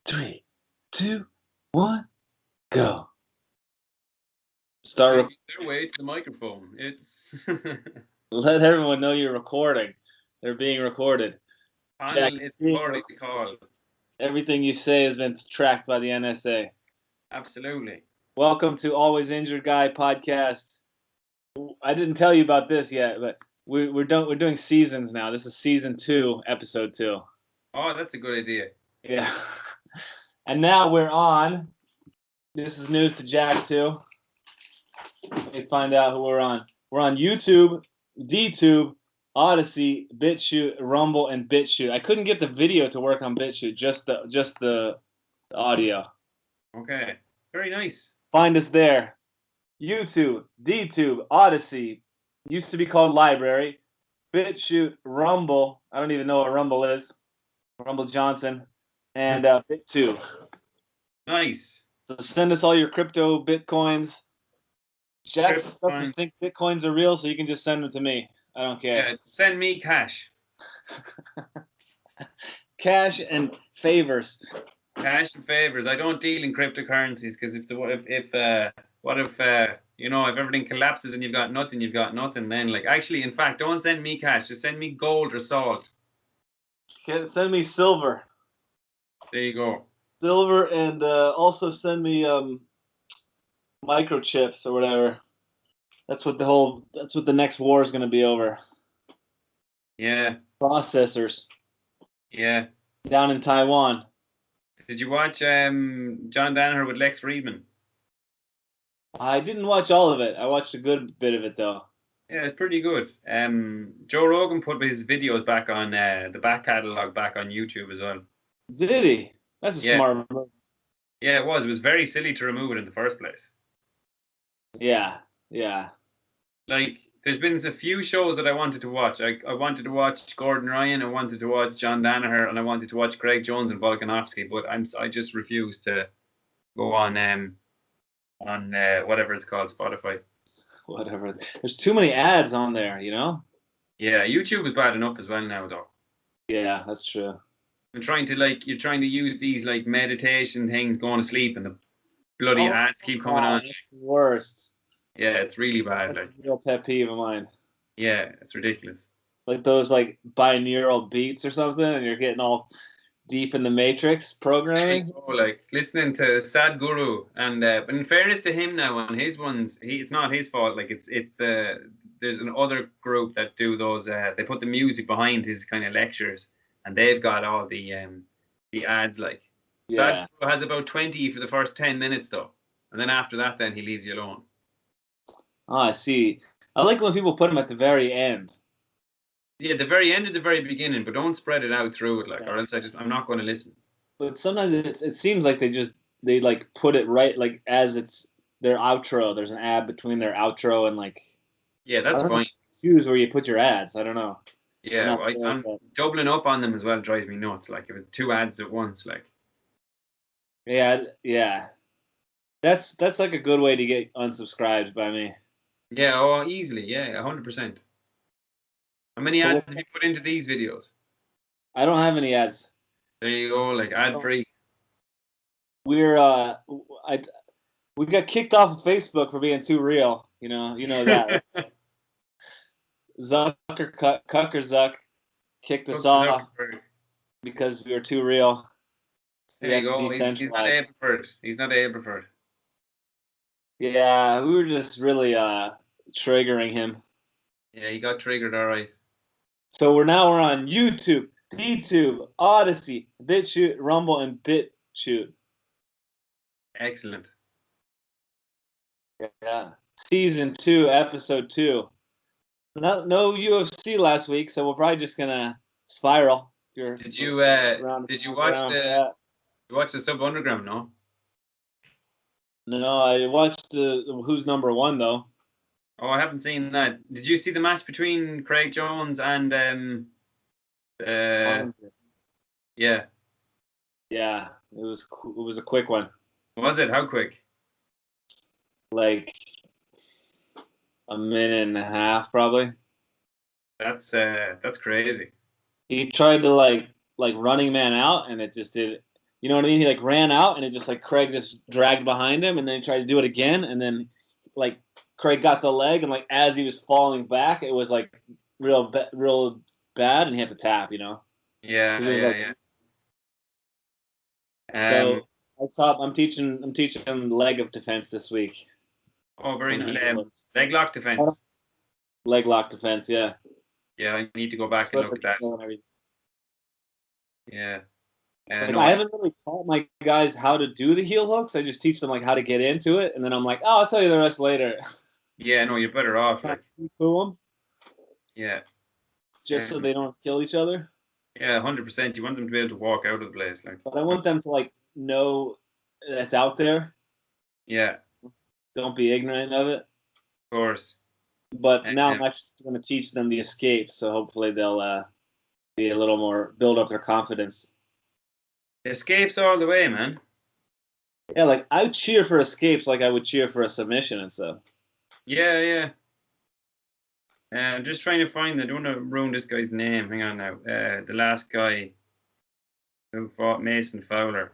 3, 2, 1, go. Start their way to the microphone. It's Let everyone know you're recording. They're being recorded. Conall is recording the call. Everything you say has been tracked by the NSA. Absolutely. Welcome to Always Injured Guy podcast. I didn't tell you about this yet, but we're doing seasons now. This is season 2, episode 2. Oh, that's a good idea. Yeah. And now we're on. This is news to Jack too. Let me find out who we're on. We're on YouTube, DTube, Odyssey, BitChute, Rumble, and BitChute. I couldn't get the video to work on BitChute, just the audio. Okay, very nice. Find us there. YouTube, DTube, Odyssey, used to be called Library, BitChute, Rumble. I don't even know what Rumble is. Rumble Johnson, and BitTube. Nice. So send us all your crypto bitcoins. Jack doesn't think bitcoins are real, so you can just send them to me. I don't care. Yeah, send me cash. Cash and favors. Cash and favors. I don't deal in cryptocurrencies because if everything collapses and you've got nothing. Then in fact, don't send me cash. Just send me gold or salt. Send me silver. There you go. Silver, and also send me microchips or whatever. That's what the next war is going to be over. Yeah. Processors. Yeah. Down in Taiwan. Did you watch John Danaher with Lex Friedman? I didn't watch all of it. I watched a good bit of it though. Yeah, it's pretty good. Joe Rogan put his videos back on the back catalog back on YouTube as well. Did he? That's a smart move. Yeah, it was. It was very silly to remove it in the first place. Yeah. Like, there's been a few shows that I wanted to watch. I wanted to watch Gordon Ryan, I wanted to watch John Danaher, and I wanted to watch Greg Jones and Volkanovski, but I just refused to go on whatever it's called, Spotify. Whatever. There's too many ads on there, you know? Yeah, YouTube is bad enough as well now, though. Yeah, that's true. You're trying to use these meditation things going to sleep, and the bloody ads keep coming on. It's the worst. Yeah, it's really bad. That's a real pet peeve of mine. Yeah, it's ridiculous. Like those binaural beats or something, and you're getting all deep in the Matrix programming. Like listening to Sadhguru, and but in fairness to him now, on his ones, it's not his fault. Like there's an other group that do those. They put the music behind his kind of lectures, and they've got all the ads. Like Sadhguru has about 20 for the first 10 minutes though, and then after that, then he leaves you alone. Oh, I see. I like when people put them at the very end. Yeah, the very end or the very beginning, but don't spread it out through it, or else I'm not going to listen. But sometimes it seems like they put it right as it's their outro. There's an ad between their outro and Yeah, that's fine. Choose where you put your ads. I don't know. Yeah, I'm doubling up on them as well. Drives me nuts. Like if it's 2 ads at once, Yeah. That's like a good way to get unsubscribed by me. Yeah, easily. Yeah, 100%. How many ads have you put into these videos? I don't have any ads. There you go, ad free. We got kicked off of Facebook for being too real. You know that. Zuck kicked us off because we were too real. There you go. He's not able preferred. Yeah, we were just really triggering him. Yeah, he got triggered, all right. So we're on YouTube, DTube, Odyssey, BitChute, Rumble, and BitChute. Excellent. Yeah. Season 2, episode 2. No UFC last week, so we're probably just gonna spiral. Did you watch the Sub Underground? No. No, I watched the Who's Number One though. Oh, I haven't seen that. Did you see the match between Craig Jones and Yeah. Yeah, it was a quick one. Was it? How quick? Like a minute and a half, probably. That's crazy. He tried to like running man out, and it just did. You know what I mean? He like ran out, and it just like Craig just dragged behind him, and then he tried to do it again, and then like Craig got the leg, and like as he was falling back, it was like real bad, and he had to tap. You know, Yeah, because it was yeah, yeah. so. I'm teaching him leg of defense this week. Oh, very On heel hooks. leg lock defense. Leg lock defense, yeah. Yeah, I need to go back and look at that. Yeah. Like No, I haven't really taught my guys how to do the heel hooks. I just teach them like how to get into it, and then I'm like, oh, I'll tell you the rest later. Yeah, no, you're better off. Like, them. Yeah. Just so they don't kill each other. Yeah, 100%. You want them to be able to walk out of the place, like. But I want them to like know that's out there. Yeah. Don't be ignorant of it. Of course. But now I'm actually going to teach them the escape, so hopefully they'll be a little more build up their confidence. Escapes all the way, man. Yeah, like I would cheer for escapes like I would cheer for a submission and stuff. Yeah, yeah. I'm just trying to find. I don't want to ruin this guy's name. Hang on now. The last guy who fought Mason Fowler.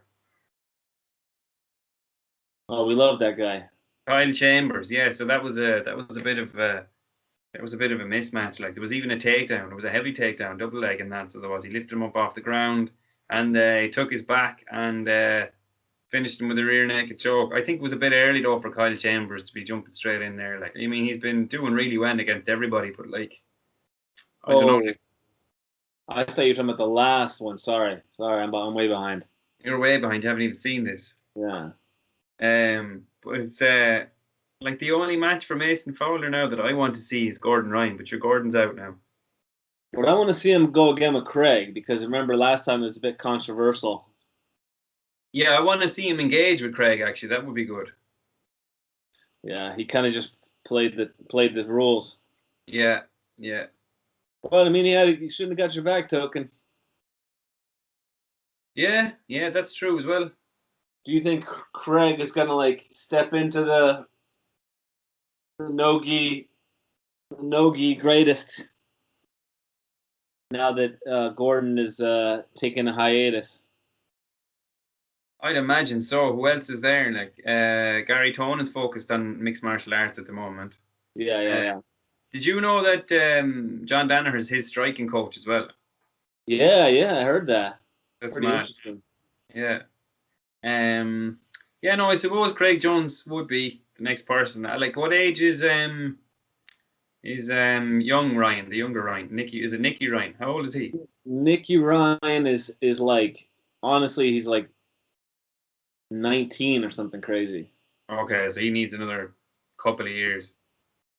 Oh, we love that guy. Kyle Chambers. Yeah, so that was a bit of a mismatch. Like there was even a takedown. It was a heavy takedown, double leg, and that. So there was. He lifted him up off the ground, and he took his back and finished him with a rear naked choke. I think it was a bit early though for Kyle Chambers to be jumping straight in there. Like I mean, he's been doing really well against everybody, but like I don't know. I thought you were talking about the last one. Sorry, I'm way behind. You're way behind. You haven't even seen this. Yeah. But it's like the only match for Mason Fowler now that I want to see is Gordon Ryan, but your Gordon's out now. But I want to see him go again with Craig because remember last time it was a bit controversial. Yeah, I want to see him engage with Craig. Actually, that would be good. Yeah, he kind of just played the rules. Yeah, yeah. Well, I mean, he shouldn't have got your back token. Yeah, yeah, that's true as well. Do you think Craig is gonna like step into the no-gi greatest now that Gordon is taking a hiatus? I'd imagine so. Who else is there? Like Gary Tonan's focused on mixed martial arts at the moment. Yeah. Did you know that John Danaher is his striking coach as well? Yeah, I heard that. That's pretty mad. Interesting. Yeah. Yeah, no, I suppose Craig Jones would be the next person. Like, what age is young Ryan, the younger Ryan? Is it Nicky Ryan? How old is he? Nicky Ryan is like honestly he's like 19 or something crazy. Okay, so he needs another couple of years.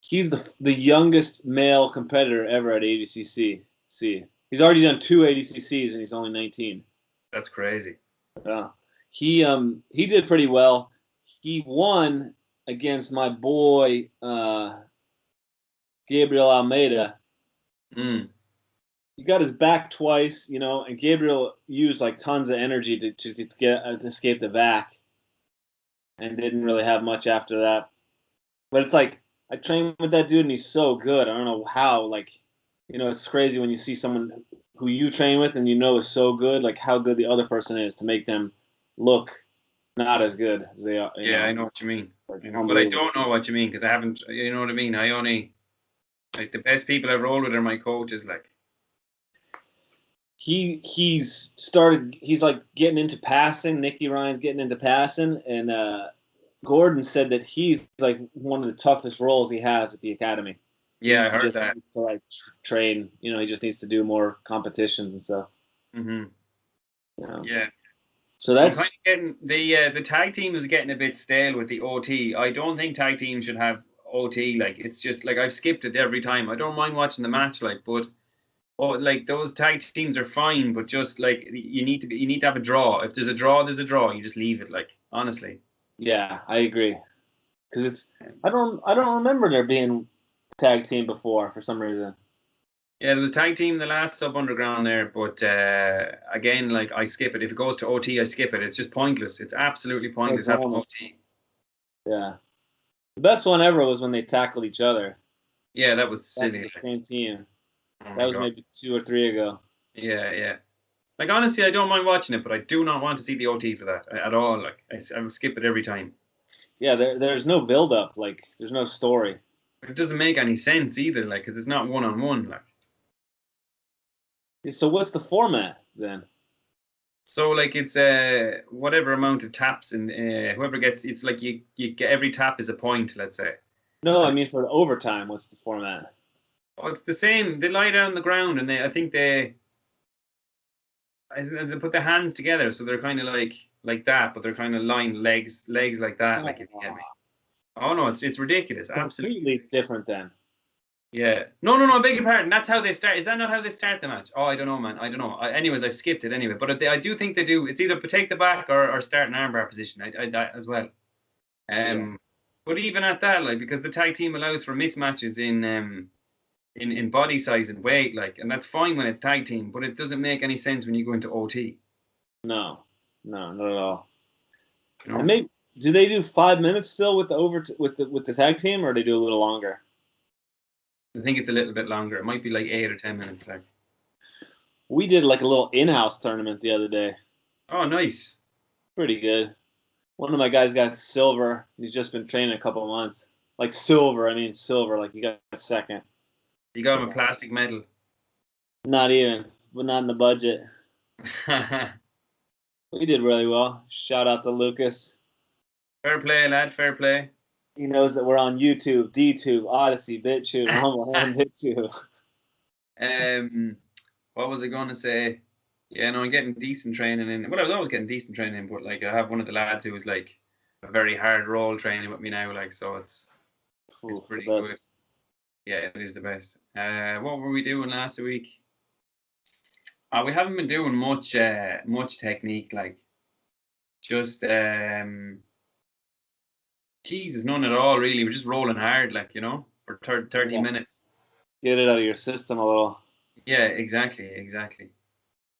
He's the youngest male competitor ever at ADCC. He's already done 2 ADCCs and he's only 19. That's crazy. Yeah. He did pretty well. He won against my boy Gabriel Almeida. He got his back twice, you know, and Gabriel used like tons of energy to get to escape the back, and didn't really have much after that. But it's like I trained with that dude, and he's so good. I don't know how. Like, you know, it's crazy when you see someone who you train with and you know is so good, like how good the other person is to make them look not as good as they are. Yeah, I know what you mean. But I don't know what you mean because I haven't. You know what I mean? I only like the best people I've rolled with are my coaches. Like he's like getting into passing. Nicky Ryan's getting into passing, and Gordon said that he's like one of the toughest roles he has at the academy. Yeah, I heard that. To like train, you know, he just needs to do more competitions and stuff. You know? Yeah. So that's kind of getting the tag team is getting a bit stale with the OT. I don't think tag teams should have OT. Like it's just like I've skipped it every time. I don't mind watching the match, like, but like those tag teams are fine, but just like you need to have a draw. If there's a draw, there's a draw. You just leave it. Like honestly. Yeah, I agree. Because I don't remember there being tag team before for some reason. Yeah, there was tag team in the last Sub Underground there, but again, like I skip it. If it goes to OT, I skip it. It's just pointless. It's absolutely pointless having OT. Yeah, the best one ever was when they tackled each other. Yeah, that was silly. The same team. That was maybe 2 or 3 ago. Yeah. Like honestly, I don't mind watching it, but I do not want to see the OT for that at all. Like I'll skip it every time. Yeah, there's no build up. Like there's no story. It doesn't make any sense either. Like because it's not one on one. Like So what's the format then? so, like it's whatever amount of taps and whoever gets it's like you get every tap is a point. Let's say. No, I And mean for the overtime. What's the format? oh, it's the same. They lie down on the ground and I think they put their hands together, so they're kind of like that, but they're kind of lying legs like that. Like if you get me. Oh no, it's ridiculous. Absolutely. Completely different then. Yeah. No. I beg your pardon. That's how they start. Is that not how they start the match? Oh, I don't know, man. I don't know. Anyways, I've skipped it anyway. But I do think they do. It's either take the back or start an armbar position. I as well. Yeah. But even at that, like because the tag team allows for mismatches in body size and weight, like, and that's fine when it's tag team. But it doesn't make any sense when you go into OT. No, not at all. You know? And maybe do they do 5 minutes still with the with the tag team, or they do a little longer? I think it's a little bit longer. It might be like 8 or 10 minutes. Like, We did like a little in-house tournament the other day. oh, nice. Pretty good. One of my guys got silver. He's just been training a couple of months. Like silver, I mean silver. Like he got second. You got him a plastic medal. Not even, but not in the budget. We did really well. Shout out to Lucas. Fair play, lad. Fair play. He knows that we're on YouTube, DTube, Odyssey, BitTube, Humble, and BitTube. What was I going to say? Yeah, no, I'm getting decent training in. Well, I was always getting decent training in, but like I have one of the lads who was like a very hard role training with me now, like so it's pretty good. Yeah, it is the best. What were we doing last week? We haven't been doing much technique, like just Jesus, none at all really. We're just rolling hard, like for 30 minutes. Get it out of your system a little. Yeah, exactly.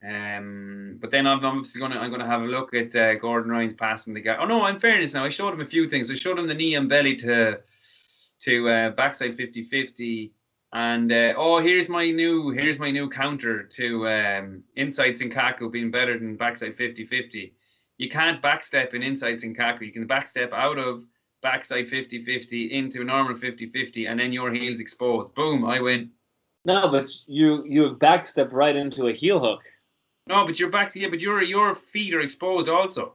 But then I'm obviously I'm gonna have a look at Gordon Ryan's passing the guy. Oh no, in fairness now, I showed him a few things. I showed him the knee and belly to backside 50-50, and here's my new counter to inside Senkaku being better than backside 50-50. You can't backstep in inside Senkaku. You can backstep out of backside 50-50 into normal 50-50, and then your heel's exposed. Boom, I win. No, but you backstep right into a heel hook. No, but you're back to but your feet are exposed also.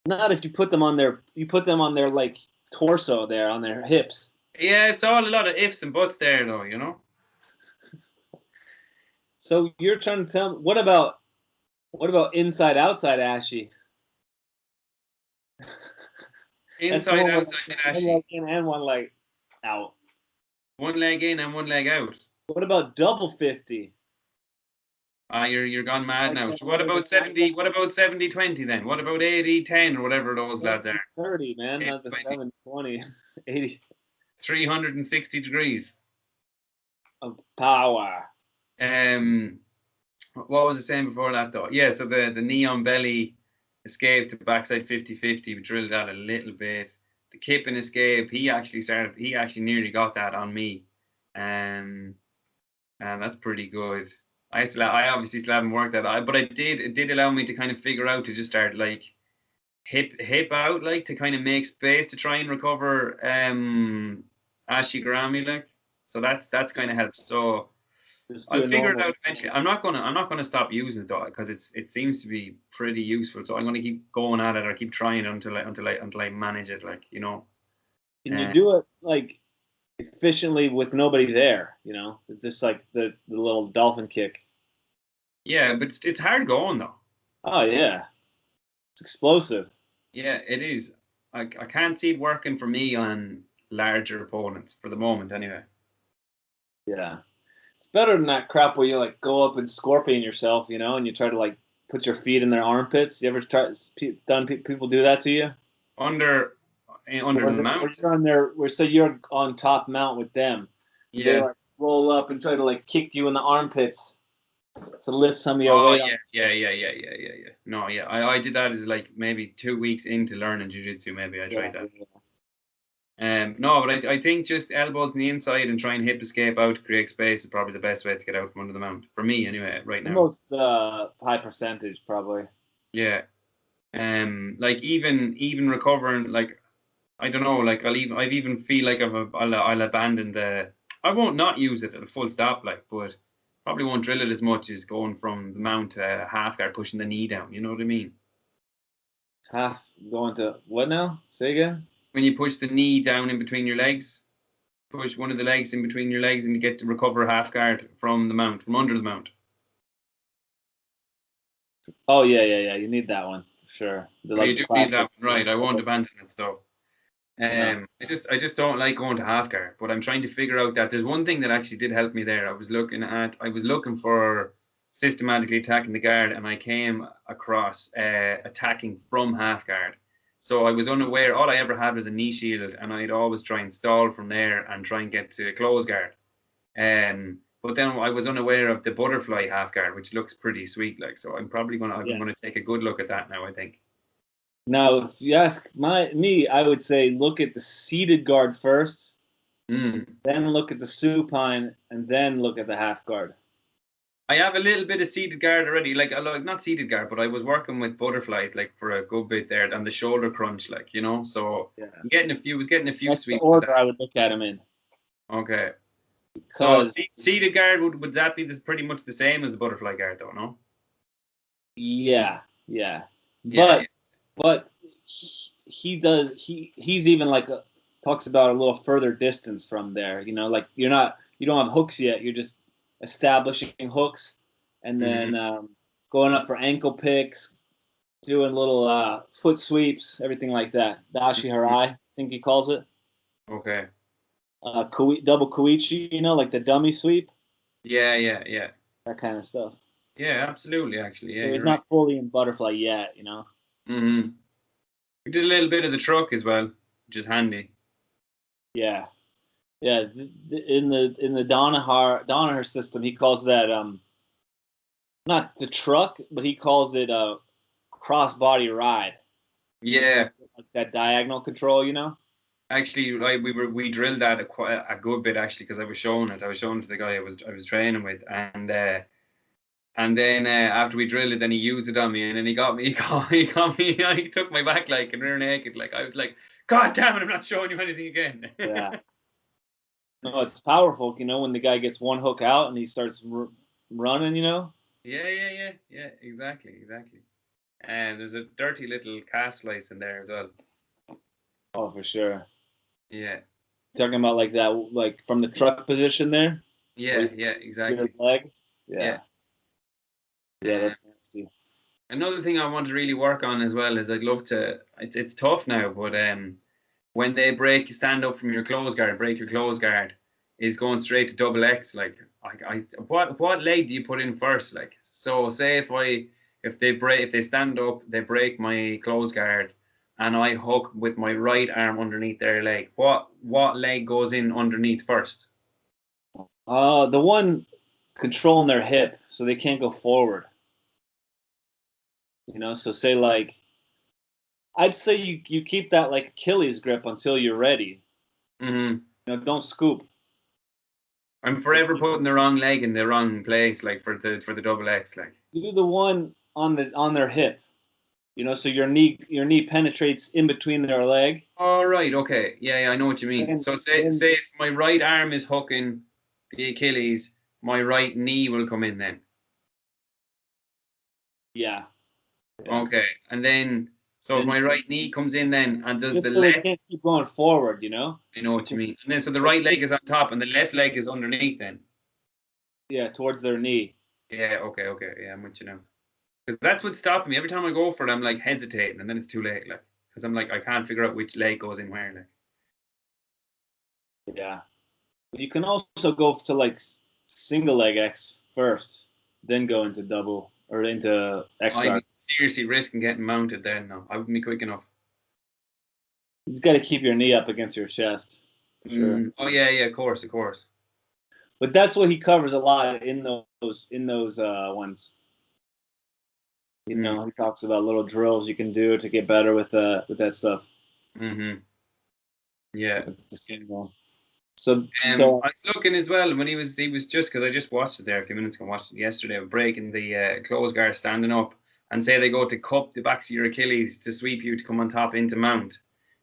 Not if you put them on their like torso there on their hips. Yeah, it's all a lot of ifs and buts there though, So you're trying to tell me what about inside outside ashi? Inside outside ashi. One leg in and one leg out. One leg in and one leg out. What about double 50? You're gone mad now. So what about 70? What about 70-20 then? What about 80-10 or whatever those lads are? 30, man, not the 720. 80. 360 degrees of power. What was I saying before that though? Yeah, so the knee on belly escape to backside 50-50. We drilled that a little bit. The kip and escape, he actually nearly got that on me. And that's pretty good. I obviously still haven't worked that out, but it did allow me to kind of figure out to just start like hip out, like to kind of make space to try and recover ashi garame, like. So that's kind of helped. So I'll figure it out eventually. I'm not gonna stop using it though, because it seems to be pretty useful. So I'm gonna keep going at it or keep trying it until I manage it, like. Can you do it like efficiently with nobody there? Just like the little dolphin kick. Yeah, but it's hard going though. Oh yeah, it's explosive. Yeah, it is. I can't see it working for me on larger opponents for the moment, anyway. Yeah, it's better than that crap where you like go up and scorpion yourself, and you try to like put your feet in their armpits. You ever done people do that to you? Under the mount. You're on top mount with them. Yeah. They like roll up and try to like kick you in the armpits to lift some of your weight. Yeah. No, yeah. I did that as like maybe 2 weeks into learning jiu-jitsu. Maybe I tried that. No, but I think just elbows on the inside and try and hip escape out to create space is probably the best way to get out from under the mount. For me, anyway, right The now. most high percentage, probably. Yeah. Like even recovering, like I don't know, like I've even feel like I'll abandon the. I won't not use it at a full stop, like, but probably won't drill it as much as going from the mount to half guard, pushing the knee down. You know what I mean? Half going to what now? Say again. When you push the knee down in between your legs, push one of the legs in between your legs, and you get to recover half guard from the mount, from under the mount. Oh yeah. You need that one for sure. You The do need classic. that one, right? I won't abandon it though. No. I just don't like going to half guard, but I'm trying to figure out that there's one thing that actually did help me there. I was looking for systematically attacking the guard, and I came across attacking from half guard. So I was unaware. All I ever had was a knee shield, and I'd always try and stall from there and try and get to close guard. But then I was unaware of the butterfly half guard, which looks pretty sweet. Like, so I'm gonna take a good look at that now, I think. Now, if you ask me, I would say look at the seated guard first, Mm. then look at the supine, and then look at the half guard. I have a little bit of seated guard already, like not seated guard, but I was working with butterflies like for a good bit there, and the shoulder crunch, like you know. So Yeah, was getting a few that's the sweeps of order that. I would look at them in. Okay, so Because seated guard would that be this pretty much the same as the butterfly guard, though? No. yeah, Yeah. but he's even like talks about a little further distance from there. You know, like you don't have hooks yet. You're just establishing hooks, and then going up for ankle picks, doing little foot sweeps, everything like that. The ashi, I think he calls it. Okay. Double kuichi, you know, like the dummy sweep, Yeah. that kind of stuff. Yeah, absolutely. Actually, yeah, So he's you're right. not fully in butterfly yet, you know. Mm-hmm. We did a little bit of the truck as well, which is handy. Yeah, yeah. In the Donaher system, he calls that not the truck, but he calls it a cross body ride. Yeah. Like that diagonal control, you know. Actually, like we drilled that a good bit actually because I was showing it. I was showing it to the guy I was training with, and then after we drilled it, then he used it on me, and then he got me, he got me, he took my back like and rear naked, like I was like, God damn it, I'm not showing you anything again. Yeah. No, it's powerful, you know, when the guy gets one hook out and he starts running, you know. Yeah, exactly. And there's a dirty little calf slice in there as well. Oh, for sure. Yeah. Talking about like that, like from the truck position there. Yeah, exactly. Leg. Yeah. Yeah, that's nasty. Another thing I want to really work on as well is I'd love to. It's tough now, but when they stand up from your close guard, break your close guard, is going straight to double X. Like what leg do you put in first? Like so, say if they stand up, they break my close guard, and I hook with my right arm underneath their leg. What leg goes in underneath first? The one controlling their hip so they can't go forward. You know, so say like I'd say you keep that like Achilles grip until you're ready. Mm-hmm. You know, don't scoop. I'm forever putting the wrong leg in the wrong place, like for the double X, like. Do the one on their hip. You know, so your knee penetrates in between their leg. All right, okay, yeah, I know what you mean. So say if my right arm is hooking the Achilles, my right knee will come in then. Yeah. Okay, and then so if my right knee comes in then, and does just the so they left? can't keep going forward, you know. I know what you mean. And then so the right leg is on top, and the left leg is underneath then. Yeah, towards their knee. Yeah, okay, yeah, I'm with you now. Because that's what's stopping me. Every time I go for it, I'm like hesitating, and then it's too late, like, because I'm like I can't figure out which leg goes in where, like. Yeah. You can also go to like single leg X first, then go into double or into X guard. I'd be seriously risking getting mounted then. No, I wouldn't be quick enough. You've got to keep your knee up against your chest. For sure. Oh yeah, of course. But that's what he covers a lot in those ones. You know, he talks about little drills you can do to get better with that stuff. Mm-hmm. Yeah. So I was looking as well when he was just because I just watched it there a few minutes ago. Watched it yesterday. Breaking the close guard, standing up, and say they go to cup the backs of your Achilles to sweep you to come on top into mount.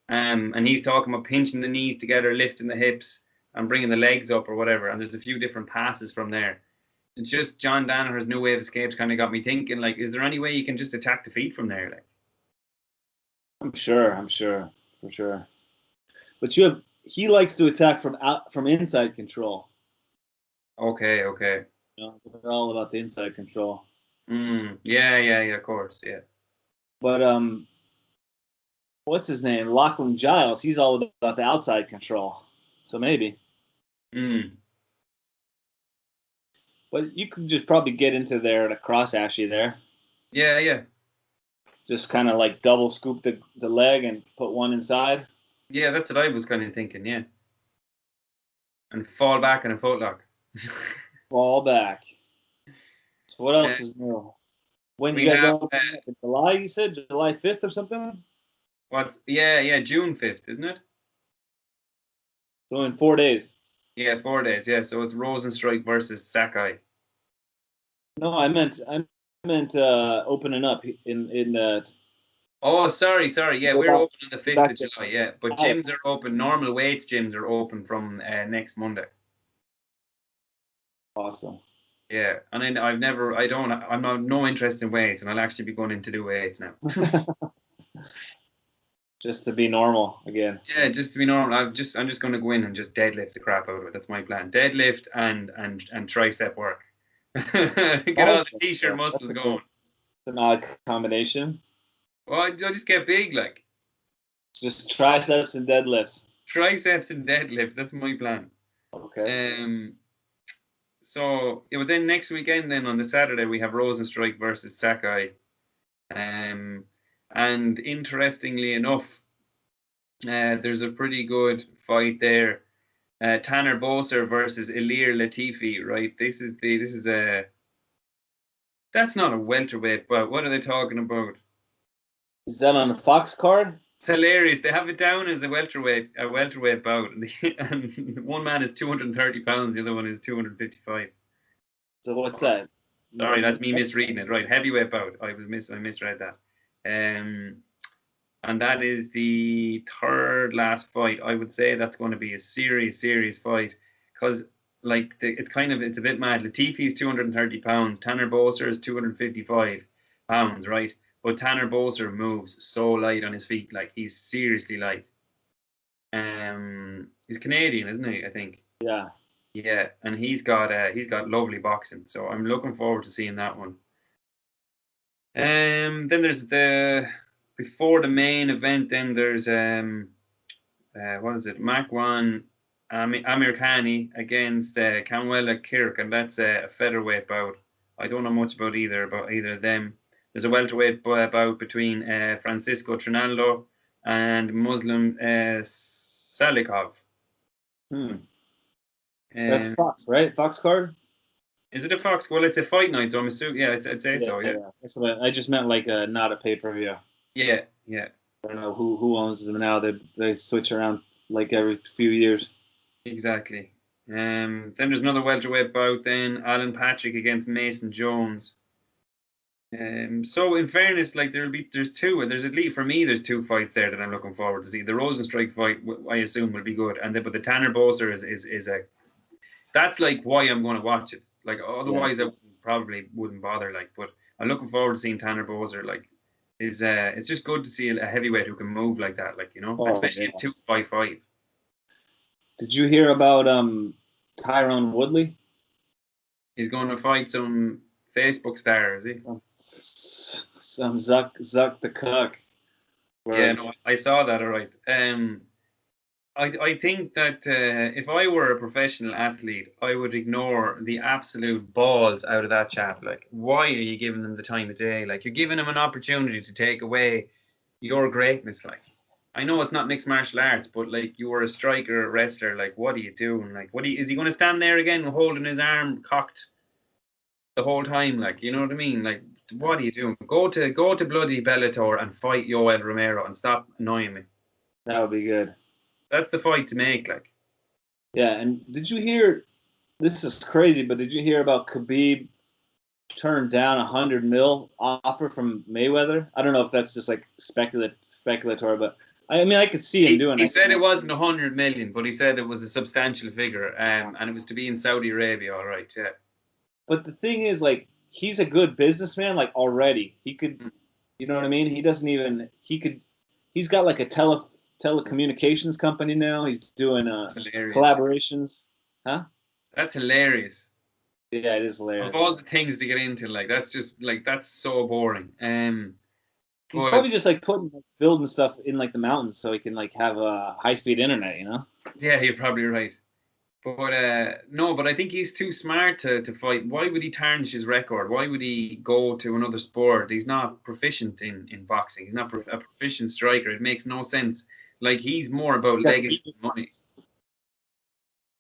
And he's talking about pinching the knees together, lifting the hips, and bringing the legs up or whatever. And there's a few different passes from there. It's just John Danaher's new wave escapes kind of got me thinking, like, is there any way you can just attack the feet from there? Like, I'm sure, for sure. But he likes to attack from inside control. Okay. You know, they're all about the inside control. Yeah, of course, yeah. But what's his name? Lachlan Giles. He's all about the outside control. So maybe. But you could just probably get into there to cross ashi there. Yeah. Just kind of like double scoop the leg and put one inside. Yeah, that's what I was kind of thinking, yeah. And fall back in a footlock. Fall back. So what else is new? When you guys open in July, you said July 5th or something? What? Yeah, June 5th, isn't it? So in 4 days. Yeah, 4 days. Yeah, so it's Rosenstrike versus Sakai. No, I meant opening up in. Oh, sorry. Yeah, we're open on the 5th of July. Yeah, but gyms are open. Normal weights gyms are open from next Monday. Awesome. Yeah, and then I'm not no interest in weights, and I'll actually be going in to do weights now. Just to be normal again. Yeah, just to be normal. I'm just going to go in and just deadlift the crap out of it. That's my plan. Deadlift and tricep work. Get all the t-shirt muscles going. It's an odd combination. Well, I just get big, like. Just triceps and deadlifts. Triceps and deadlifts. That's my plan. Okay. So but then next weekend, then on the Saturday, we have Rosenstrike versus Sakai. And interestingly enough, there's a pretty good fight there. Tanner Boser versus Ilir Latifi, right? That's not a welterweight, but what are they talking about? Is that on the Fox card? It's hilarious. They have it down as a welterweight bout, and one man is 230 pounds, the other one is 255. So what's that? Sorry, that's me misreading it. Right, heavyweight bout. I misread that. And that is the third last fight. I would say that's going to be a serious fight because like it's a bit mad. Latifi's 230 pounds. Tanner Boser is 255 pounds, right? But Tanner Boser moves so light on his feet, like he's seriously light. He's Canadian, isn't he? I think. Yeah. Yeah, and he's got lovely boxing, so I'm looking forward to seeing that one. Then there's before the main event. Then there's what is it? Makwan Amir Khani against Kanwela Kirk, and that's a featherweight bout. I don't know much about either of them. There's a welterweight bout between Francisco Trinaldo and Muslim Salikov. That's Fox, right? Fox card? Is it a Fox? Well, it's a fight night, so I'm assuming. Yeah, I'd say so. Yeah. That's what I just meant, like not a pay-per-view. Yeah. I don't know who owns them now. They switch around like every few years. Exactly. Then there's another welterweight bout. Then Alan Patrick against Mason Jones. So in fairness, like there's two fights there that I'm looking forward to see. The Rosenstrike fight, I assume, will be good, but the Tanner Boser is that's like why I'm going to watch it. Like otherwise, I probably wouldn't bother. Like, but I'm looking forward to seeing Tanner Boser. Like, it's just good to see a heavyweight who can move like that. Like, especially at 255. Did you hear about Tyrone Woodley? He's going to fight some Facebook star, is he? Some Zuck the Cook. Yeah, no, I saw that. All right. I think that if I were a professional athlete, I would ignore the absolute balls out of that chap. Like, why are you giving them the time of day? Like, you're giving him an opportunity to take away your greatness. Like, I know it's not mixed martial arts, but like, you were a striker, a wrestler. Like, what are you doing? Like, is he going to stand there again, holding his arm cocked the whole time? Like, you know what I mean? Like, what are you doing? Go to bloody Bellator and fight Yoel Romero and stop annoying me. That would be good. That's the fight to make. Like, Yeah, and did you hear? This is crazy, but did you hear about Khabib turned down $100 million offer from Mayweather? I don't know if that's just like speculatory, but I mean I could see him doing he that. said it wasn't 100 million, but he said it was a substantial figure, and it was to be in Saudi Arabia. All right, yeah. But the thing is, like, he's a good businessman. Like already, he could, you know what I mean? He doesn't even. He could. He's got like a telecommunications company now. He's doing collaborations. Huh? That's hilarious. Yeah, it is Of hilarious. all the things to get into, like that's just like that's so boring. He's But probably just like building stuff in like the mountains so he can like have a high speed internet. You know? yeah, you're probably right. But no, but I think he's too smart to fight. Why would he tarnish his record? Why would he go to another sport? He's not proficient in boxing. He's not a proficient striker. It makes no sense. Like he's more about legacy and money.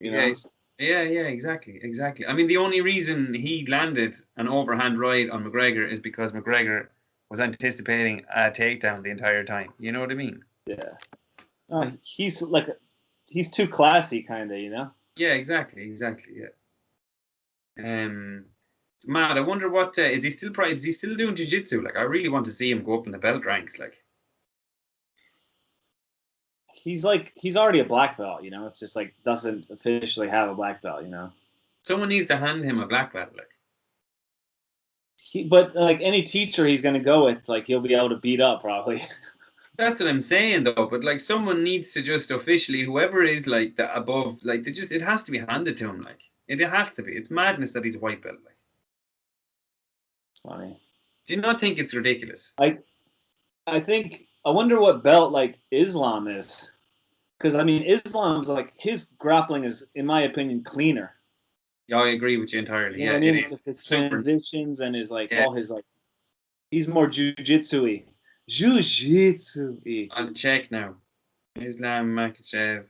You Yeah, know? yeah, exactly. I mean, the only reason he landed an overhand right on McGregor is because McGregor was anticipating a takedown the entire time. You know what I mean? Yeah. He's too classy, kind of. You know? Yeah, exactly. Yeah. It's mad. I wonder what is he still? Is he still doing jiu-jitsu? Like, I really want to see him go up in the belt ranks. Like, He's already a black belt. You know? It's just like doesn't officially have a black belt. You know? someone needs to hand him a black belt. Like, But like any teacher he's gonna go with, like he'll be able to beat up probably. that's what I'm saying though. But like, someone needs to just officially, whoever is like the above, like it has to be handed to him. Like, it has to be. It's madness that he's a white belt. Like, It's funny. do you not think it's ridiculous? I wonder what belt like Islam is, because I mean Islam's like his grappling is, in my opinion, cleaner. Yeah, I agree with you entirely. You know Yeah, what I it mean? is Like his super. transitions and his like Yeah, all his like he's more jujitsu-y. Jiu-jitsu-y. I'll check now. Islam Makachev.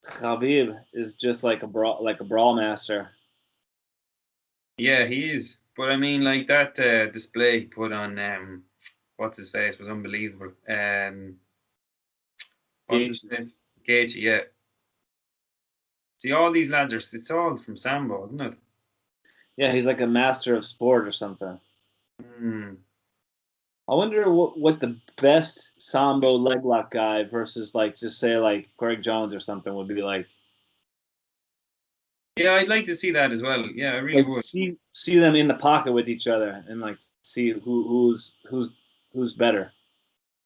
Khabib is just like a brawl master. Yeah, he is. But I mean, like that display he put on what's his face was unbelievable. What's his Gage. face? Gaethje, yeah. See, all these lads are. It's all from Sambo, isn't it? Yeah, he's like a master of sport or something. Hmm. I wonder what the best Sambo leg lock guy versus like just say like Greg Jones or something would be like. Yeah, I'd like to see that as well. Yeah, I really Like would. see them in the pocket with each other and like see who's better.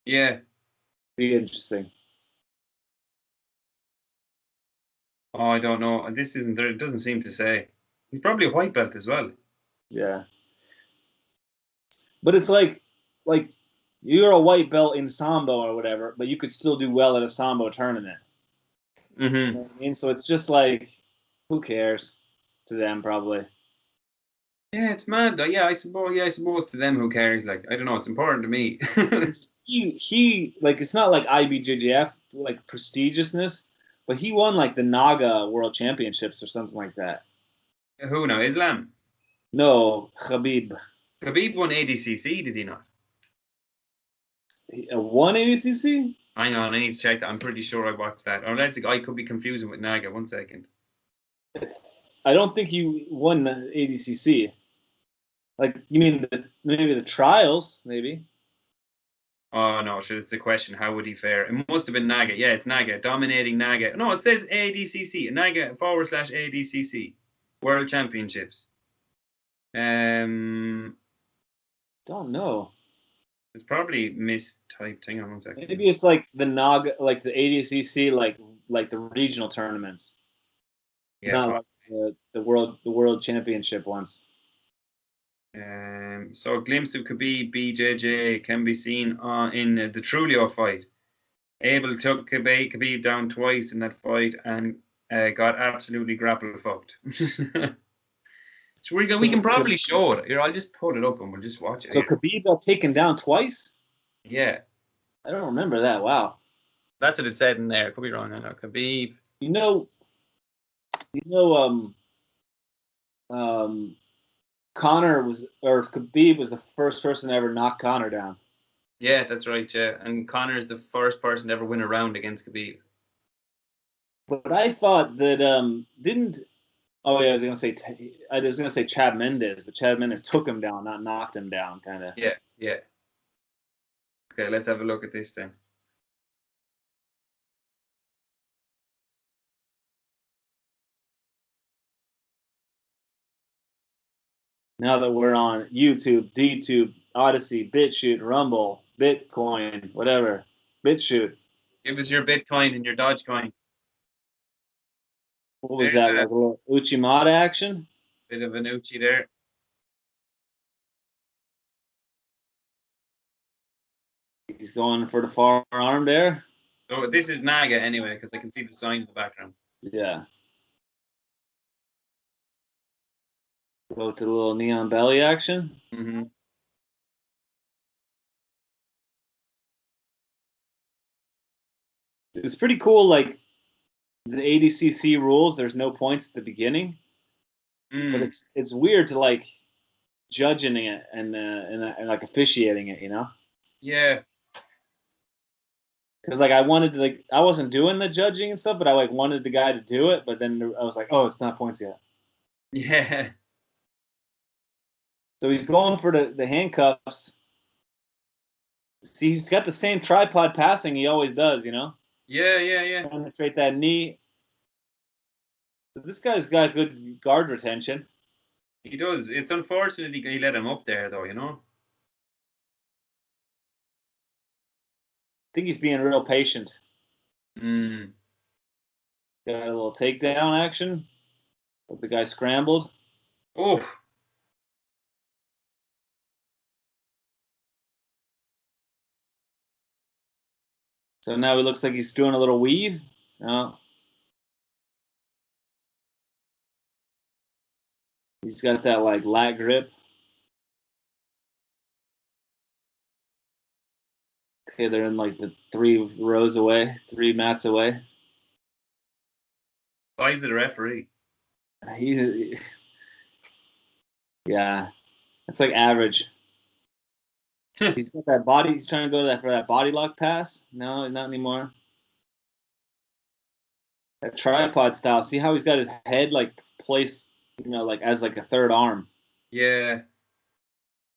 Yeah. Be interesting. Oh, I don't know. This isn't there. It doesn't seem to say. He's probably a white belt as well. Yeah. But it's like you're a white belt in Sambo or whatever, but you could still do well at a Sambo tournament. You Mm-hmm. know what I mean? So it's just like who cares to them probably. Yeah, it's mad though. Yeah, I suppose. Yeah, I suppose to them, who cares? Like, I don't know. It's important to me. He like it's not like IBJJF like prestigiousness, but he won like the Naga World Championships or something like that. Who now? Islam. No, Khabib. Khabib won ADCC, did he not? Won ADCC? Hang on, I need to check that. I'm pretty sure I watched that. Or let's I could be confusing with Naga. 1 second. I don't think he won the ADCC. Like you mean maybe the trials, maybe. Oh no, sure. It's a question. How would he fare? It must have been Naga. Yeah, it's Naga. Dominating Naga. No, it says ADCC. Naga / ADCC. World Championships. Um, Don't know. it's probably mistyped. Hang on 1 second. Maybe it's like the Naga, like the ADCC, like the regional tournaments, Yeah, not like the world championship ones. So a glimpse of Khabib BJJ can be seen in the Trulio fight. Abel took Khabib down twice in that fight and got absolutely grapple fucked. So we can probably show it. Here, I'll just put it up and we'll just watch it So here. Khabib got taken down twice. Yeah, I don't remember that. Wow. that's what it said in there. Could be wrong. I know Khabib. You know, Connor was or Khabib was the first person to ever knock Connor down. Yeah, that's right. Yeah, and Connor's the first person to ever win a round against Khabib. But I thought that didn't. Oh yeah, I was gonna say Chad Mendes, but Chad Mendes took him down, not knocked him down, kind of. Yeah, yeah. Okay, let's have a look at this then. Now that we're on YouTube, DTube, Odyssey, BitChute, Rumble, Bitcoin, whatever, BitChute. Give us your Bitcoin and your Dogecoin. What was There's that? a Like a little Uchimata action? bit of an Uchi there. He's going for the far arm there. So this is Naga anyway, because I can see the sign in the background. Yeah. Go to the little neon belly action. Mm-hmm. It's pretty cool. Like the ADCC rules, there's no points at the beginning, but it's weird to like judging it and like officiating it, you know? Yeah. Because like I wanted to like I wasn't doing the judging and stuff, but I like wanted the guy to do it, but then I was like, oh, it's not points yet. Yeah. So he's going for the handcuffs. See, he's got the same tripod passing he always does, you know? Yeah, yeah, yeah. Penetrate that knee. So this guy's got good guard retention. He does. It's unfortunate he let him up there, though, you know? I think he's being real patient. Mm. Got a little takedown action. But the guy scrambled. Oh. So now it looks like he's doing a little weave. No. He's got that like lat grip. Okay, they're in like the 3 rows away, 3 mats away. Why is the referee? He's yeah, it's like average. He's got that body. He's trying to go to that for that body lock pass. No, not anymore. That tripod style. See how he's got his head like placed, you know, like as like a third arm. Yeah.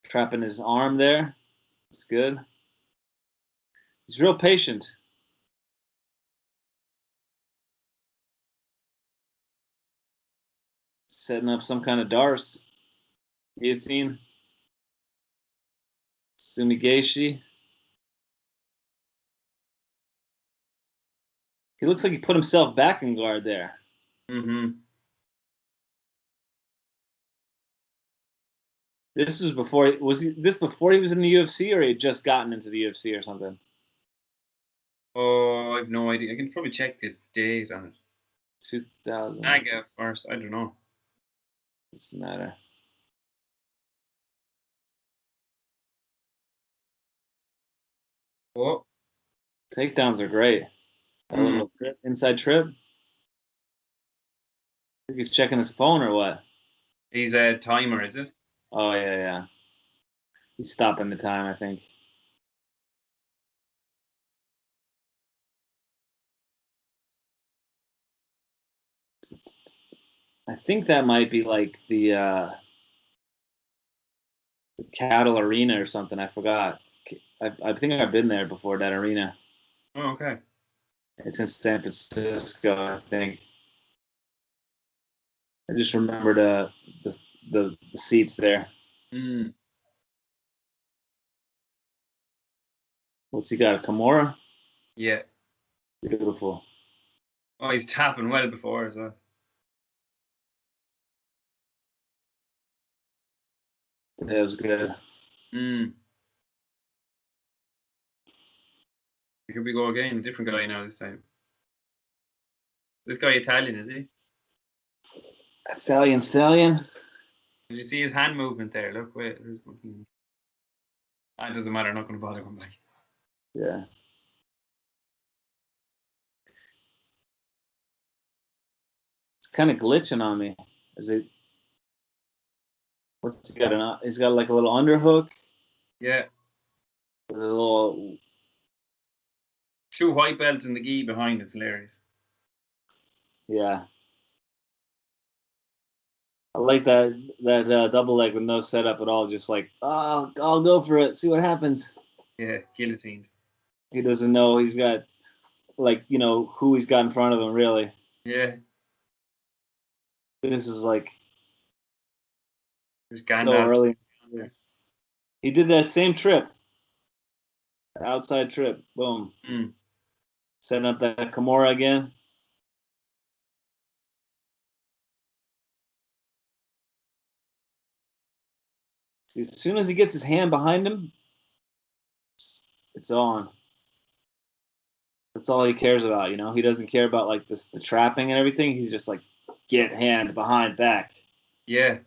Trapping his arm there. It's good. He's real patient. Setting up some kind of darce. Guillotine. Sumigashi. He looks like he put himself back in guard there. Mm-hmm. This was before. This before he was in the UFC, or he had just gotten into the UFC or something? Oh, I have no idea. I can probably check the date on it. 2000. Naga first. I don't know. Doesn't matter. Oh. Takedowns are great. A little inside trip. I think he's checking his phone or what? He's a timer, is it? Oh yeah. He's stopping the time, I think. I think that might be like the Cattle Arena or something. I forgot. I think I've been there before, that arena. Oh, okay. It's in San Francisco, I think. I just remember the seats there. Mm. What's he got? A Kimura? Yeah. Beautiful. Oh, he's tapping well before as well. That was good. Mm. Here we go again. Different guy now this time. This guy Italian, is he? Italian Stallion. Did you see his hand movement there? Look, wait. It doesn't matter. I'm not going to bother coming back. Yeah. It's kind of glitching on me. Is it? What's he got? He's got like a little underhook. Yeah. with a little. 2 white belts in the gi behind. It's hilarious. Yeah. I like that double leg with no setup at all. Just like, oh, I'll go for it. See what happens. Yeah, guillotined. He doesn't know he's got like who he's got in front of him. Really, Yeah, this is like there's so Gandalf. early. He did that same trip, outside trip. Boom, Mm. setting up that Kimura again. See, as soon as he gets his hand behind him, it's on. That's all he cares about. He doesn't care about like the trapping and everything. He's just like, get hand behind back. Yeah.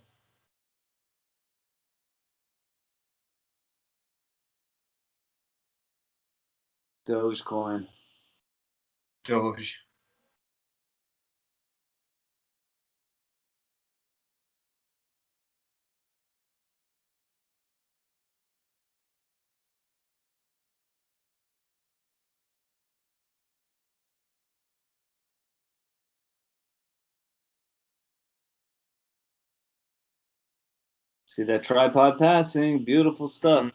Dogecoin. Doge. See that tripod passing, beautiful stuff. Mm.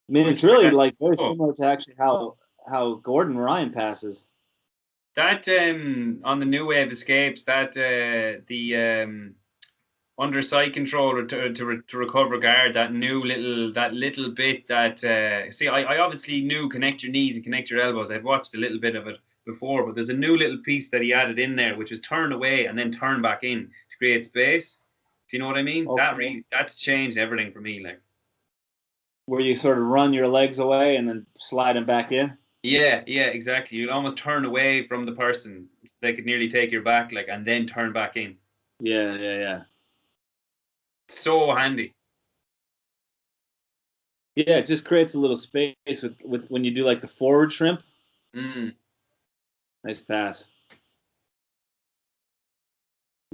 I mean, it's really like very similar to actually how Gordon Ryan passes. That on the new wave escapes, that the under side control to recover guard, that little bit that see, I obviously knew connect your knees and connect your elbows. I'd watched a little bit of it before, but there's a new little piece that he added in there, which is turn away and then turn back in to create space. If you know what I mean? Okay. That's changed everything for me. Like, Where you sort of run your legs away and then slide them back in. yeah, exactly. You'd almost turn away from the person. They could nearly take your back, like, and then turn back in. Yeah. So handy. Yeah, it just creates a little space with when you do like the forward shrimp. Mm. Nice pass.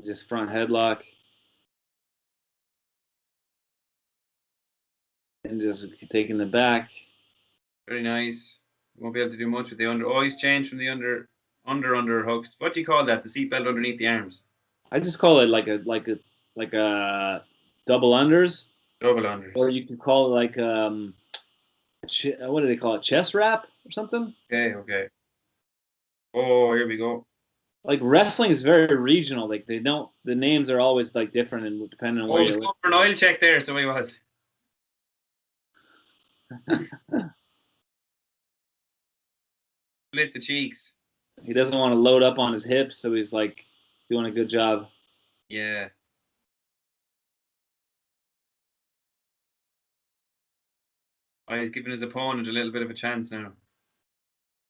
Just front headlock. And just taking the back. Very nice. Won't be able to do much with the under. Always change from the under hooks. What do you call that? The seatbelt underneath the arms. I just call it like a double unders, Double or unders. you could call it like what do they call it? Chest wrap or something? Okay. Oh, here we go. Like wrestling is very regional. Like they don't the names are always like different and depending on Oh, where I was you going for an oil check there, so he was. live. Split the cheeks. He doesn't want to load up on his hips, so he's like doing a good job. Yeah. Oh, he's giving his opponent a little bit of a chance now.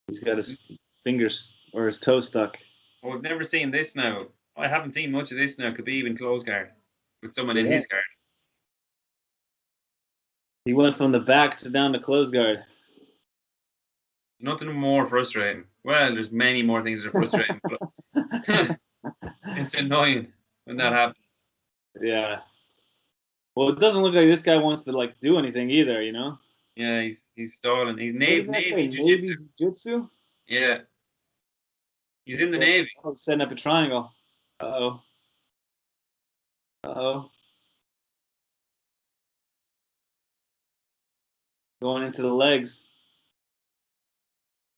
He's got his fingers or his toe stuck. Oh, I've never seen this now. I haven't seen much of this now. Could be even close guard with someone in Yeah. his guard. He went from the back to down to close guard. Nothing more frustrating. Well, there's many more things that are frustrating, but it's annoying when that happens. Yeah. Well, it doesn't look like this guy wants to like do anything either. Yeah, he's stalling. He's What does that say? Navy Navy Jiu-Jitsu. Jiu-Jitsu? Yeah, he's in the Okay. Navy. Oh, setting up a triangle. Uh-oh. Uh-oh. Going into the legs.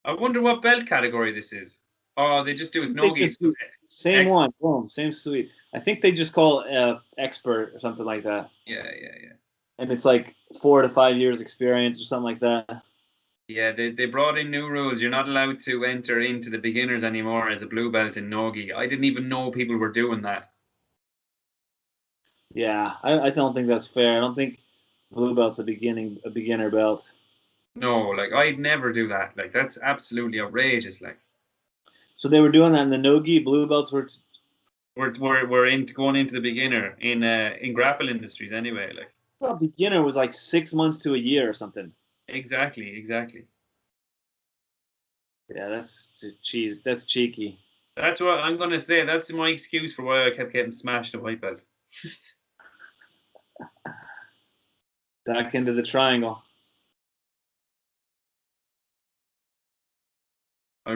I wonder what belt category this is. Oh, they just do it's They no-gi. just do same one. Boom. Same suite. I think they just call it expert or something like that. Yeah. And it's like 4 to 5 years experience or something like that. Yeah, they brought in new rules. You're not allowed to enter into the beginners anymore as a blue belt in nogi. I didn't even know people were doing that. Yeah, I don't think that's fair. I don't think blue belt's a beginner belt. No, like I'd never do that. Like that's absolutely outrageous. Like So they were doing that in the nogi. Blue belts were. we're into going into the beginner in grapple industries anyway. Like Beginner was like 6 months to a year or something. exactly. Yeah, that's cheese. That's cheeky. That's what I'm gonna say. That's my excuse for why I kept getting smashed at white belt. Back into the triangle.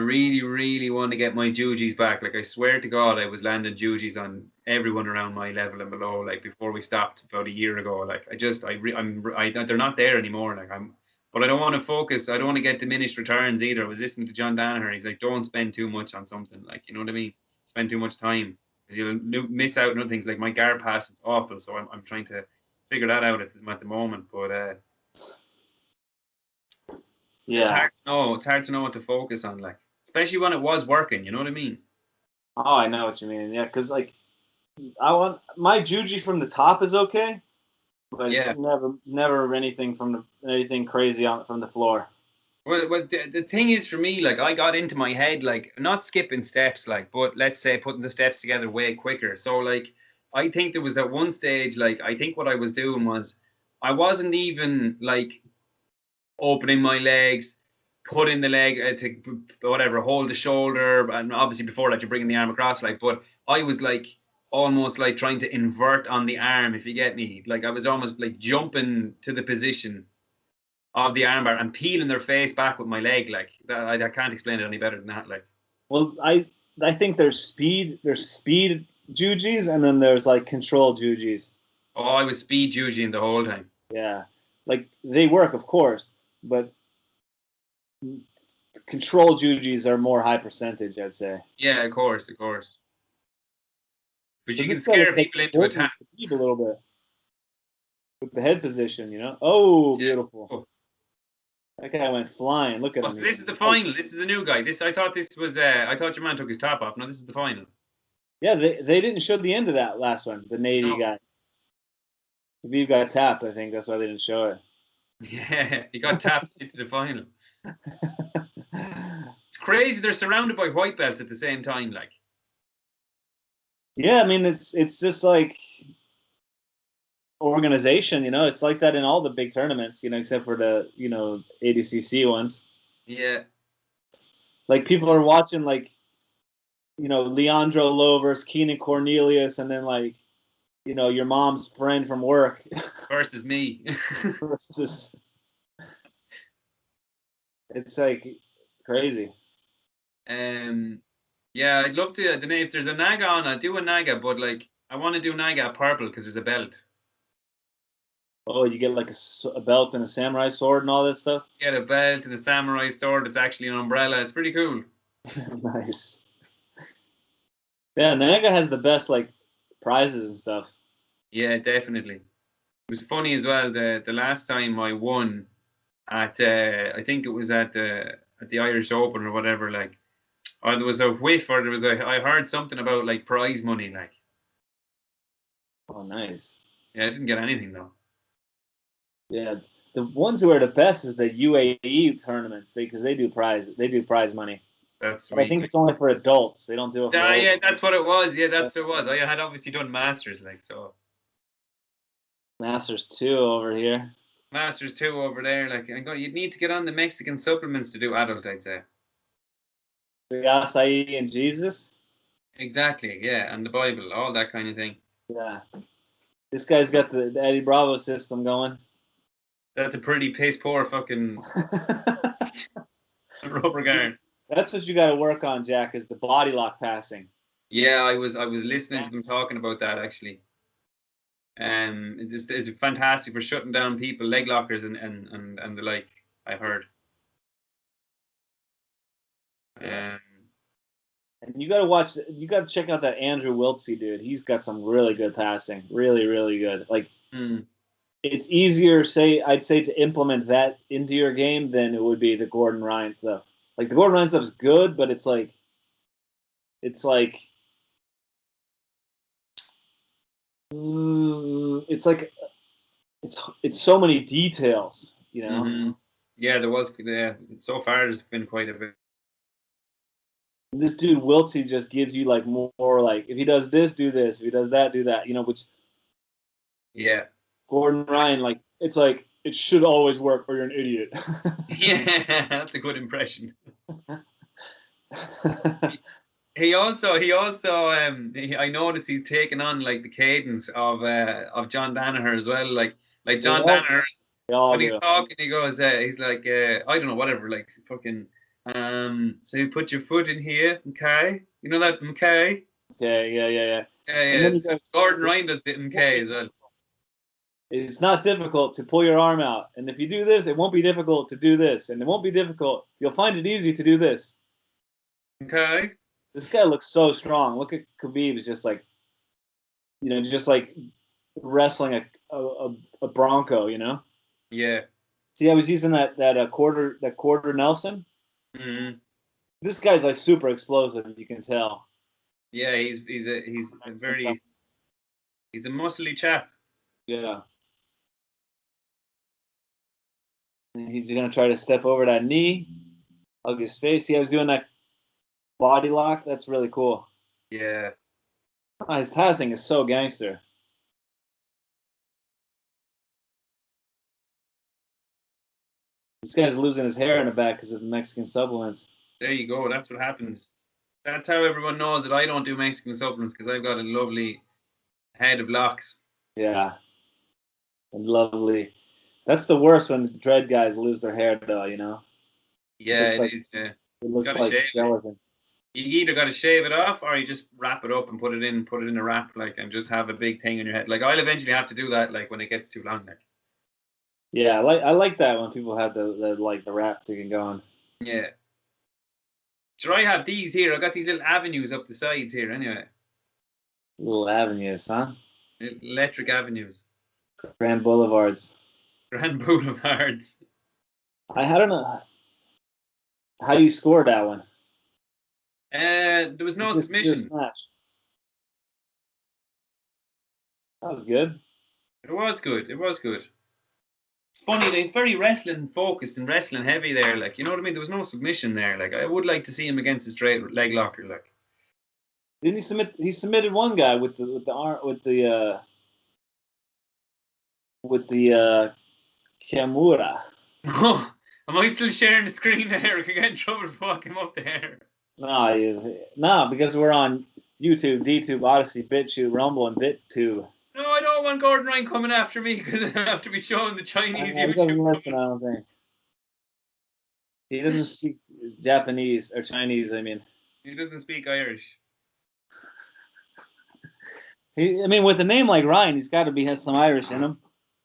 really, really want to get my jujis back. Like I swear to God, I was landing jujis on everyone around my level and below. Like before we stopped about a year ago. Like they're not there anymore. But I don't want to focus. I don't want to get diminished returns either. I was listening to John Danaher. He's like, don't spend too much on something. Like, you know what I mean? Spend too much time because you'll miss out on other things. Like my guard pass, it's awful. So I'm trying to figure that out at the moment. But Yeah. it's hard to know. It's hard to know what to focus on, like especially when it was working. You know what I mean? Oh, I know what you mean. Yeah, because like I want my juji from the top is okay, but Yeah. it's never anything anything crazy from the floor. Well, the thing is for me, like I got into my head, like not skipping steps, like, but let's say putting the steps together way quicker. So like, I think there was at one stage, like I think what I was doing was, I wasn't even like opening my legs, putting the leg to whatever, hold the shoulder, and obviously before that you're bringing the arm across, like. But I was like almost like trying to invert on the arm, if you get me. Like I was almost like jumping to the position of the armbar and peeling their face back with my leg, like that. I can't explain it any better than that. Like, well, I think there's speed jujis, and then there's like control jujis. oh, I was speed jujiing the whole time. Yeah, like they work, of course, but control jujis are more high percentage, I'd say. Yeah, of course. But So you can this guy was scare like people into attack. a little bit with the head position, you know. Oh, Yeah. beautiful! Oh. That guy went flying. Look at him. So this is the final. This is the new guy. I thought this was. I thought your man took his top off. No, this is the final. Yeah, they didn't show the end of that last one. The Navy guy. Khabib got tapped. I think that's why they didn't show it. Yeah, he got tapped into the final. It's crazy. They're surrounded by white belts at the same time. Like, yeah, I mean it's just like organization, you know. It's like that in all the big tournaments, you know, except for the ADCC ones. yeah, Like people are watching like Leandro Low versus Keenan Cornelius, and then like your mom's friend from work versus me. versus. It's like crazy. Yeah, I'd love to. I don't know if there's a Naga on. I'd do a Naga, but like I want to do Naga purple because there's a belt. Oh, you get like a belt and a samurai sword and all that stuff. Get a belt and a samurai sword. It's actually an umbrella. It's pretty cool. Nice. Yeah, Naga has the best like prizes and stuff. Yeah, definitely. It was funny as well. The last time I won at I think it was at the Irish Open or whatever. Like, or there was a whiff, or I heard something about like prize money. Like, Oh, nice. yeah, I didn't get anything though. Yeah, the ones who are the best is the UAE tournaments because they do prize money. That's But I think it's only for adults. They don't do it for yeah, that's what it was. Yeah, that's what it was. I had obviously done Masters, like, so. Masters 2 over here. Masters 2 over there. Like, you'd need to get on the Mexican supplements to do adult, I'd say. The acai and Jesus. Exactly, yeah, and the Bible, all that kind of thing. Yeah, this guy's got the Eddie Bravo system going. That's a pretty piss poor fucking rubber guard. That's what you got to work on, Jack. Is the body lock passing. Yeah, I was listening to them talking about that actually. It's fantastic for shutting down people, leg lockers and the like. I heard. And you got to watch. You got to check out that Andrew Wiltsey dude. He's got some really good passing. Really, really good. Like. It's easier, I'd say, to implement that into your game than it would be the Gordon Ryan stuff. Like the Gordon Ryan stuff's good, but it's like it's so many details, you know. Mm-hmm. Yeah, there was. Yeah, so far there's been quite a bit. This dude Wiltsey just gives you like more like if he does this, do this. If he does that, do that. You know, which. Yeah. Gordon Ryan, like it's like it should always work, or you're an idiot. Yeah, that's a good impression. He also I noticed he's taken on like the cadence of John Danaher as well. Like John Danaher when he's talking, he goes he's like I don't know, whatever, like fucking So you put your foot in here, okay? You know that, okay? Okay, yeah. Yeah, And yeah. then So Gordon Ryan does the okay as well. it's not difficult to pull your arm out. And if you do this, it won't be difficult to do this. And it won't be difficult. You'll find it easy to do this. Okay. This guy looks so strong. Look at Khabib. Is just like, just like wrestling a bronco, Yeah. See, I was using that quarter Nelson. Mm-hmm. This guy's like super explosive. You can tell. Yeah, he's a very he's a muscly chap. Yeah. And he's gonna try to step over that knee, hug his face. See, I was doing that body lock. That's really cool. Yeah. Oh, his passing is so gangster. This guy's losing his hair in the back because of the Mexican supplements. There you go. That's what happens. That's how everyone knows that I don't do Mexican supplements because I've got a lovely head of locks. Yeah. And lovely. That's the worst when dread guys lose their hair, though. Yeah, it is. It looks Gotta like shave it. skeleton. You either got to shave it off or you just wrap it up and put it in a wrap, like, and just have a big thing on your head. Like, I'll eventually have to do that, like, when it gets too long, like. Yeah, I like that when people have the wrap thing going. Yeah. So I have these here. I got these little avenues up the sides here, anyway. Little avenues, huh? Electric avenues. Grand boulevards. Grand boulevards. I don't know how you scored that one. There was no submission. Smash. That was good. It was good. It was good. It's funny, it's very wrestling focused and wrestling heavy there. Like, you know what I mean? There was no submission there. Like, I would like to see him against a straight leg locker. Like, didn't he submit? He submitted one guy with the arm with the Kimura. Am I still sharing the screen there? I could get in trouble for walking up there. No, because we're on YouTube, DTube, Odyssey, BitChute, Rumble, and BitTube. No, I don't want Gordon Ryan coming after me because I have to be showing the Chinese He YouTube. doesn't listen, I don't think. He doesn't speak Japanese or Chinese, I mean. He doesn't speak Irish. With a name like Ryan, he's got to has some Irish in him.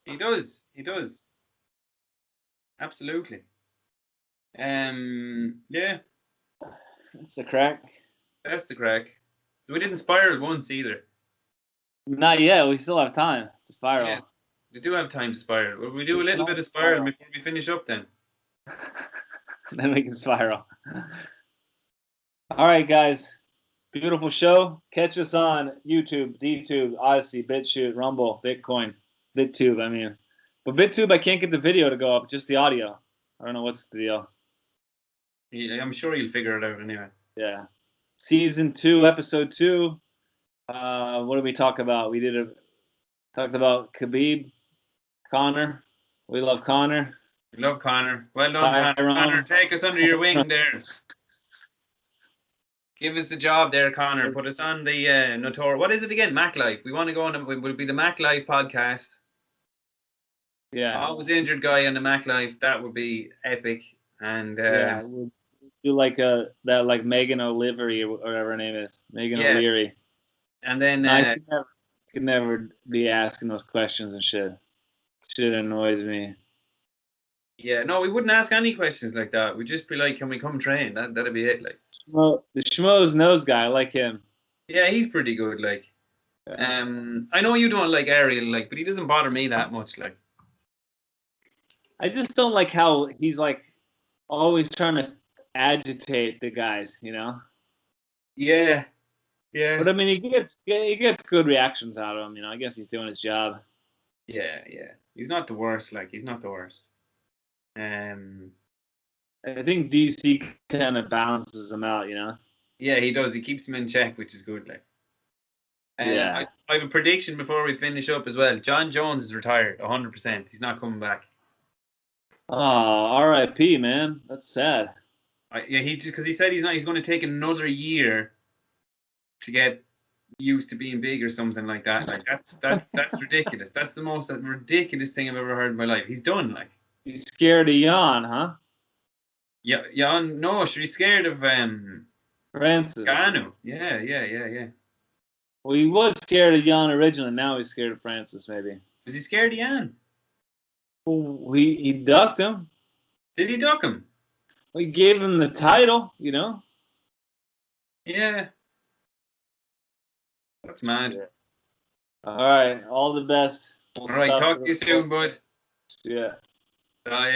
He does. He does. Absolutely. Yeah. That's the crack. That's the crack. We didn't spiral once either. Not yet. We still have time to spiral. Yeah, we do have time to spiral. Will we do a little bit of spiral before we finish up then? Then we can spiral. All right, guys. Beautiful show. Catch us on YouTube, DTube, Odyssey, BitChute, Rumble, Bitcoin, BitTube, But BitTube, I can't get the video to go up, just the audio. I don't know what's the deal. Yeah, I'm sure you'll figure it out anyway. Yeah. Season 2, episode 2. What did we talk about? We talked about Khabib, Conor. We love Conor. We love Conor. Well done, Conor. Take us under your wing there. Give us a job there, Conor. Put us on the Notor. What is it again? Mac Life. We want to go on. It will be the Mac Life podcast. Yeah. Always injured guy on the Mac Life. That would be epic. And we'll do like that like Megan O'Leary or whatever her name is. Megan O'Leary. And then I could never be asking those questions and shit. Shit annoys me. Yeah, no, we wouldn't ask any questions like that. We'd just be like, "Can we come train?" That'd be it. Like the Schmoes nose guy, I like him. Yeah, he's pretty good. Like, I know you don't like Ariel, like, but he doesn't bother me that much. Like, I just don't like how he's like always trying to agitate the guys, Yeah. But he gets good reactions out of him. I guess he's doing his job. Yeah. He's not the worst. Like, he's not the worst. I think DC kind of balances him out. Yeah, he does. He keeps him in check, which is good. Like, I have a prediction before we finish up as well. John Jones is retired, 100%. He's not coming back. Oh, R.I.P. Man, that's sad. Because he said he's going to take another year to get used to being big or something like that. Like, that's ridiculous. That's the most ridiculous thing I've ever heard in my life. He's done. Like, he's scared to yawn, huh? Jan, no, she's scared of Francis. Ganu. Yeah. Well, he was scared of Jan originally. Now he's scared of Francis, maybe. Was he scared of Jan? Well, he ducked him. Did he duck him? We gave him the title, you know? Yeah. That's mad. Yeah. All right. All the best. All right. Talk to you soon, bud. Yeah. Bye.